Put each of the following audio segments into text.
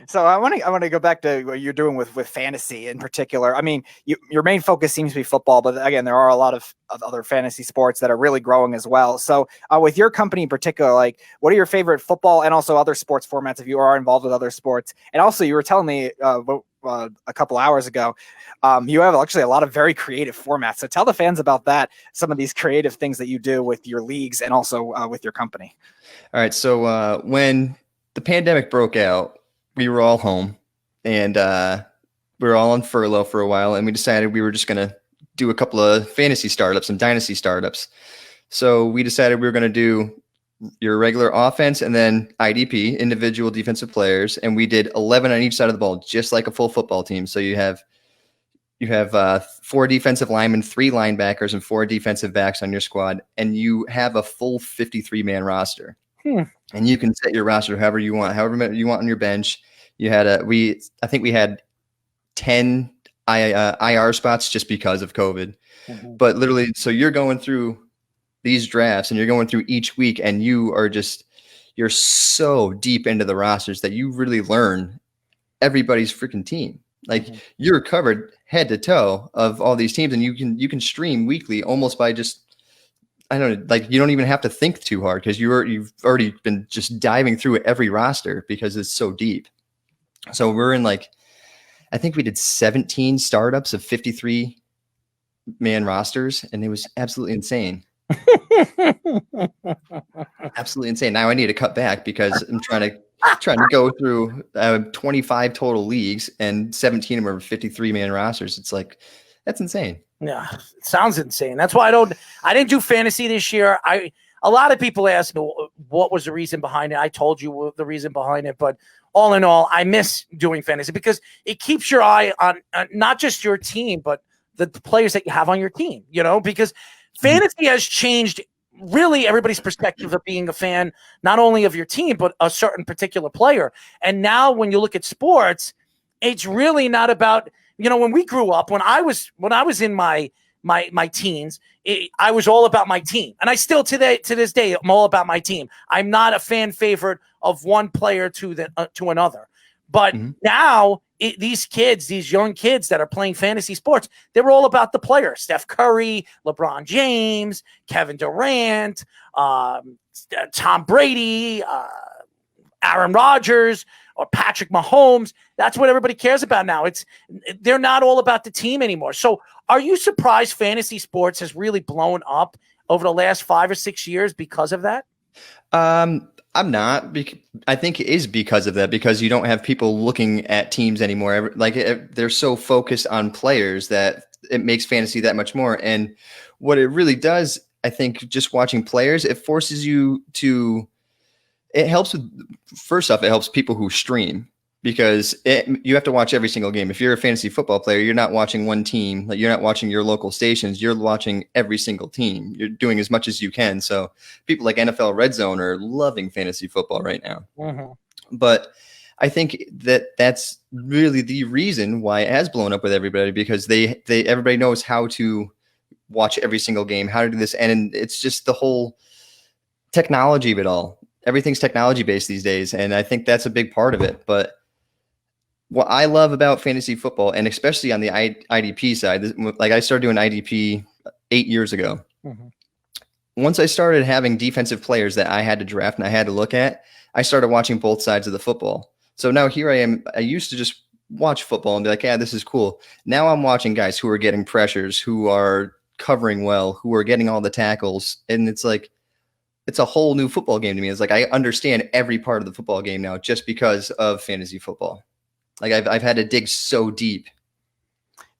So I want to go back to what you're doing with fantasy in particular. I mean, your main focus seems to be football, but again, there are a lot of other fantasy sports that are really growing as well. So with your company in particular, like, what are your favorite football and also other sports formats if you are involved with other sports? And also, you were telling me a couple hours ago, you have actually a lot of very creative formats. So tell the fans about that, some of these creative things that you do with your leagues and also with your company. All right. So when the pandemic broke out, we were all home and we were all on furlough for a while, and we decided we were just going to do a couple of fantasy startups and dynasty startups. So we decided we were going to do your regular offense and then IDP, individual defensive players, and we did 11 on each side of the ball, just like a full football team. So you have 4 defensive linemen, 3 linebackers, and 4 defensive backs on your squad, and you have a full 53-man roster. And you can set your roster however you want, however many you want on your bench. You had I think we had 10 IR spots just because of COVID. Mm-hmm. But literally, so you're going through these drafts and you're going through each week, and you're so deep into the rosters that you really learn everybody's freaking team. Like, mm-hmm. You're covered head to toe of all these teams, and you can stream weekly almost by just, I don't know, like, you don't even have to think too hard because you've already been just diving through every roster because it's so deep. So we're in, like, I think we did 17 startups of 53-man rosters, and it was absolutely insane. Absolutely insane. Now I need to cut back because I'm trying to go through 25 total leagues, and 17 of them are 53-man rosters. It's like, that's insane. Yeah, it sounds insane. That's why I didn't do fantasy this year. A lot of people ask me what was the reason behind it. I told you the reason behind it, but all in all, I miss doing fantasy because it keeps your eye on not just your team, but the players that you have on your team, because fantasy has changed really everybody's perspective of being a fan, not only of your team, but a certain particular player. And now when you look at sports, it's really not about, when we grew up, when I was in my teens, I was all about my team. And I still to this day, I'm all about my team. I'm not a fan favorite of one player to another. But now these young kids that are playing fantasy sports, they're all about the player. Steph Curry, LeBron James, Kevin Durant, Tom Brady, Aaron Rodgers, or Patrick Mahomes. That's what everybody cares about now. They're not all about the team anymore. So are you surprised fantasy sports has really blown up over the last 5 or 6 years because of that? I'm not. I think it is because of that, because you don't have people looking at teams anymore. Like, they're so focused on players that it makes fantasy that much more. And what it really does, I think, just watching players, it forces you to, it helps first off, it helps people who stream, because you have to watch every single game. If you're a fantasy football player, you're not watching one team. Like, you're not watching your local stations. You're watching every single team. You're doing as much as you can. So people like NFL Red Zone are loving fantasy football right now. Mm-hmm. But I think that's really the reason why it has blown up with everybody, because everybody knows how to watch every single game, how to do this. And it's just the whole technology of it all. Everything's technology based these days. And I think that's a big part of it. But what I love about fantasy football, and especially on the IDP side, like, I started doing IDP 8 years ago. Mm-hmm. Once I started having defensive players that I had to draft and I had to look at, I started watching both sides of the football. So now here I am. I used to just watch football and be like, yeah, this is cool. Now I'm watching guys who are getting pressures, who are covering well, who are getting all the tackles. And it's like, it's a whole new football game to me. It's like, I understand every part of the football game now just because of fantasy football. Like, I've had to dig so deep.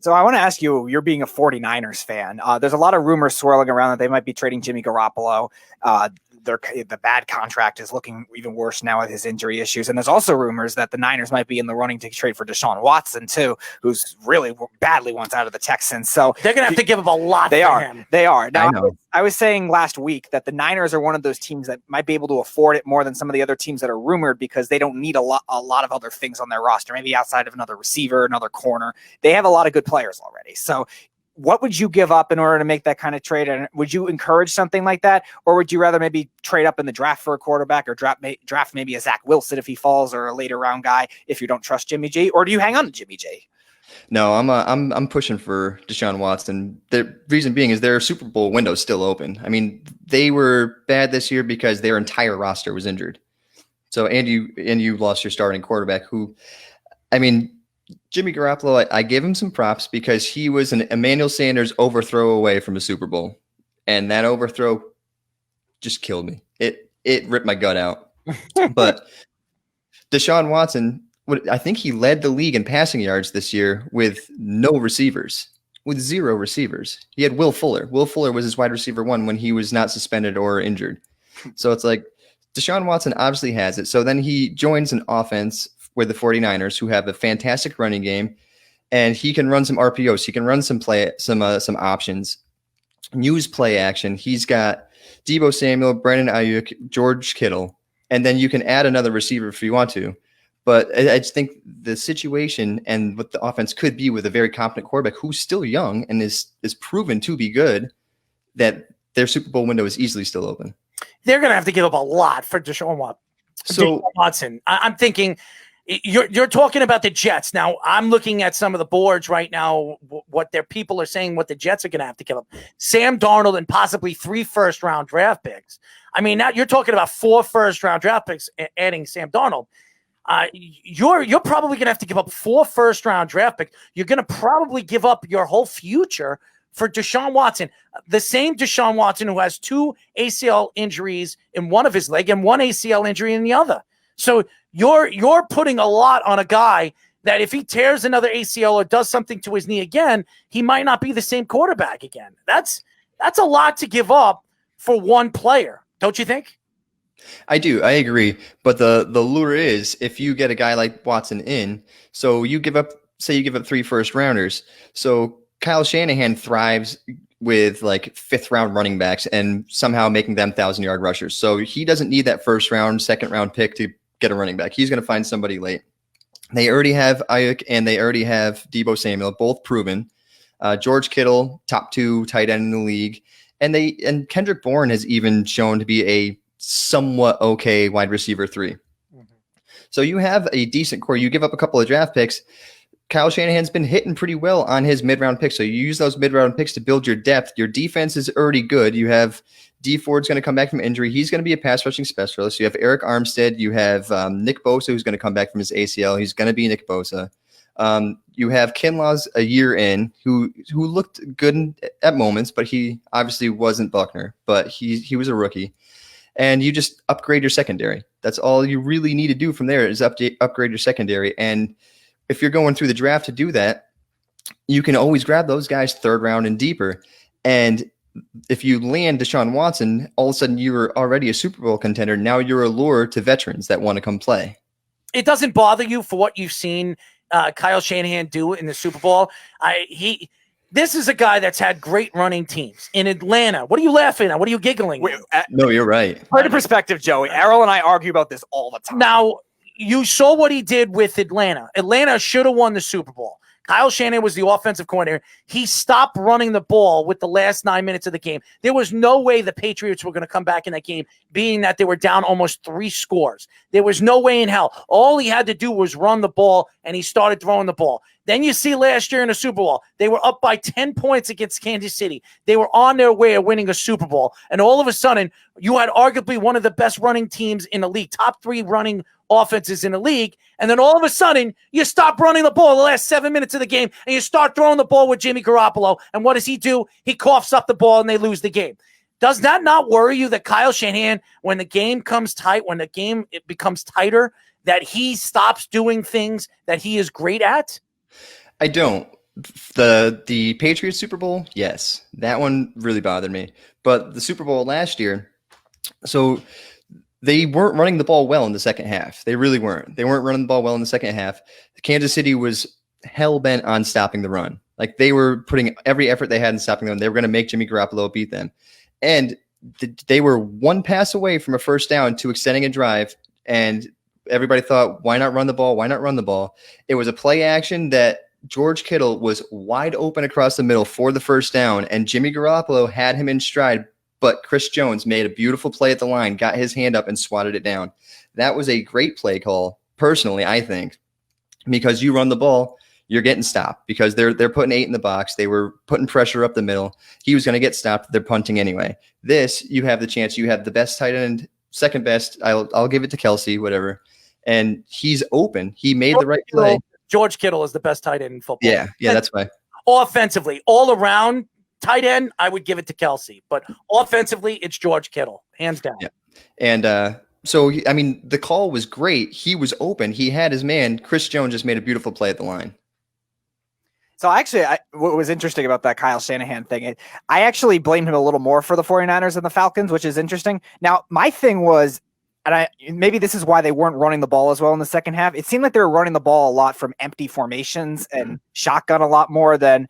So I want to ask you, you're being a 49ers fan. There's a lot of rumors swirling around that they might be trading Jimmy Garoppolo. The bad contract is looking even worse now with his injury issues. And there's also rumors that the Niners might be in the running to trade for DeShaun Watson too, who's really badly wants out of the Texans. So they're going to have to give up a lot for him. They are. Now, I was saying last week that the Niners are one of those teams that might be able to afford it more than some of the other teams that are rumored, because they don't need a lot of other things on their roster, maybe outside of another receiver, another corner. They have a lot of good players already. So what would you give up in order to make that kind of trade? And would you encourage something like that? Or would you rather maybe trade up in the draft for a quarterback, or draft maybe a Zach Wilson if he falls, or a later round guy if you don't trust Jimmy G? Or do you hang on to Jimmy G? No, I'm pushing for DeShaun Watson. The reason being is their Super Bowl window is still open. I mean, they were bad this year because their entire roster was injured. So and you lost your starting quarterback, who, I mean, Jimmy Garoppolo, I give him some props because he was an Emmanuel Sanders overthrow away from a Super Bowl, and that overthrow just killed me. It ripped my gut out. But DeShaun Watson, I think he led the league in passing yards this year with no receivers, with 0 receivers. He had Will Fuller. Will Fuller was his wide receiver 1 when he was not suspended or injured. So it's like DeShaun Watson obviously has it. So then he joins an offense with the 49ers, who have a fantastic running game, and he can run some RPOs. He can run some options, use play action. He's got Deebo Samuel, Brandon Ayuk, George Kittle, and then you can add another receiver if you want to. But I just think the situation and what the offense could be with a very competent quarterback who's still young and is proven to be good, that their Super Bowl window is easily still open. They're going to have to give up a lot for Deshaun Watson. I'm thinking you're talking about the Jets. Now, I'm looking at some of the boards right now, what their people are saying, what the Jets are going to have to give up. Sam Darnold and possibly 3 first-round draft picks. I mean, now you're talking about 4 first-round draft picks adding Sam Darnold. You're probably going to have to give up 4 first-round draft picks. You're going to probably give up your whole future for Deshaun Watson, the same Deshaun Watson who has 2 ACL injuries in one of his leg and 1 ACL injury in the other. So you're putting a lot on a guy that if he tears another ACL or does something to his knee again, he might not be the same quarterback again. That's a lot to give up for one player, don't you think? I do. I agree. But the lure is, if you get a guy like Watson in, so you give up 3 first rounders. So Kyle Shanahan thrives with like 5th round running backs and somehow making them 1,000-yard rushers. So he doesn't need that 1st round, 2nd round pick to get a running back. He's going to find somebody late. They already have Ayuk and they already have Deebo Samuel, both proven. George Kittle, top 2 tight end in the league. And Kendrick Bourne has even shown to be a somewhat okay wide receiver 3. Mm-hmm. So you have a decent core. You give up a couple of draft picks. Kyle Shanahan's been hitting pretty well on his mid-round picks. So you use those mid-round picks to build your depth. Your defense is already good. You have D Ford's going to come back from injury. He's going to be a pass rushing specialist. You have Eric Armstead. You have Nick Bosa, who's going to come back from his ACL. He's going to be Nick Bosa. You have Kinlaw's a year in, who looked good at moments, but he obviously wasn't Buckner. But he was a rookie. And you just upgrade your secondary. That's all you really need to do from there is upgrade your secondary. And if you're going through the draft to do that, you can always grab those guys 3rd round and deeper. And if you land Deshaun Watson, all of a sudden you're already a Super Bowl contender. Now you're a lure to veterans that want to come play. It doesn't bother you for what you've seen Kyle Shanahan do in the Super Bowl. This is a guy that's had great running teams in Atlanta. What are you laughing at? What are you giggling? No, you're right. Put in perspective, Joey. Errol and I argue about this all the time. Now, you saw what he did with Atlanta. Atlanta should have won the Super Bowl. Kyle Shanahan was the offensive coordinator. He stopped running the ball with the last 9 minutes of the game. There was no way the Patriots were going to come back in that game, being that they were down almost 3 scores. There was no way in hell. All he had to do was run the ball, and he started throwing the ball. Then you see last year in the Super Bowl, they were up by 10 points against Kansas City. They were on their way of winning a Super Bowl. And all of a sudden, you had arguably one of the best running teams in the league, top 3 running offenses in the league. And then all of a sudden, you stop running the ball the last 7 minutes of the game, and you start throwing the ball with Jimmy Garoppolo. And what does he do? He coughs up the ball, and they lose the game. Does that not worry you that Kyle Shanahan, when the game comes tight, when the game it becomes tighter, that he stops doing things that he is great at? I don't. The Patriots Super Bowl, yes. That one really bothered me. But the Super Bowl last year, so they weren't running the ball well in the second half. They really weren't. They weren't running the ball well in the second half. Kansas City was hell-bent on stopping the run. Like, they were putting every effort they had in stopping them. They were going to make Jimmy Garoppolo beat them. And they were 1 pass away from a first down to extending a drive, and everybody thought, why not run the ball? Why not run the ball? It was a play action that George Kittle was wide open across the middle for the first down, and Jimmy Garoppolo had him in stride, but Chris Jones made a beautiful play at the line, got his hand up and swatted it down. That was a great play call, personally, I think, because you run the ball, you're getting stopped because they're putting 8 in the box. They were putting pressure up the middle. He was going to get stopped. They're punting anyway. This, you have the chance. You have the best tight end, second best. I'll give it to Kelsey, whatever. And he's open. He made the right play. George Kittle is the best tight end in football. Yeah, that's why. Offensively, all around tight end, I would give it to Kelsey. But offensively, it's George Kittle, hands down. Yeah. And so, I mean, the call was great. He was open. He had his man. Chris Jones just made a beautiful play at the line. So actually, what was interesting about that Kyle Shanahan thing, I actually blamed him a little more for the 49ers than the Falcons, which is interesting. Now, my thing was, and maybe this is why they weren't running the ball as well in the second half. It seemed like they were running the ball a lot from empty formations and shotgun a lot more than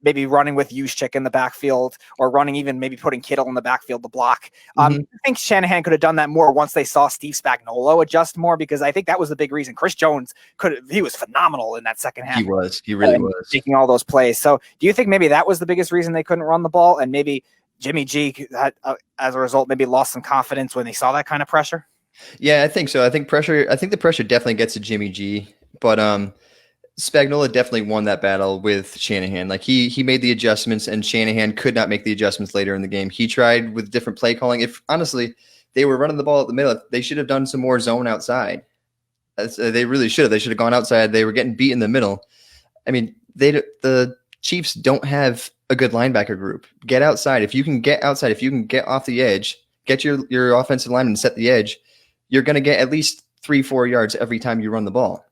maybe running with Juszczyk in the backfield or running even maybe putting Kittle in the backfield to block. I think Shanahan could have done that more once they saw Steve Spagnuolo adjust more, because I think that was the big reason. Chris Jones he was phenomenal in that second half. He really was. Taking all those plays. So do you think maybe that was the biggest reason they couldn't run the ball, and maybe Jimmy G, as a result, maybe lost some confidence when they saw that kind of pressure? Yeah, I think so. I think the pressure definitely gets to Jimmy G, but Spagnuolo definitely won that battle with Shanahan. Like he made the adjustments, and Shanahan could not make the adjustments later in the game. He tried with different play calling. If honestly they were running the ball at the middle, they should have done some more zone outside. They really should have. They should have gone outside. They were getting beat in the middle. I mean, the Chiefs don't have a good linebacker group. Get outside. If you can get outside, if you can get off the edge, get your offensive lineman and set the edge, you're going to get at least 3-4 yards every time you run the ball.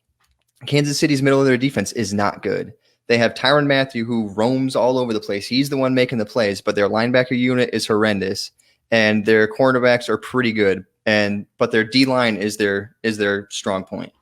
Kansas City's middle of their defense is not good. They have Tyrann Mathieu, who roams all over the place. He's the one making the plays, but their linebacker unit is horrendous, and their cornerbacks are pretty good. But their D line is their strong point.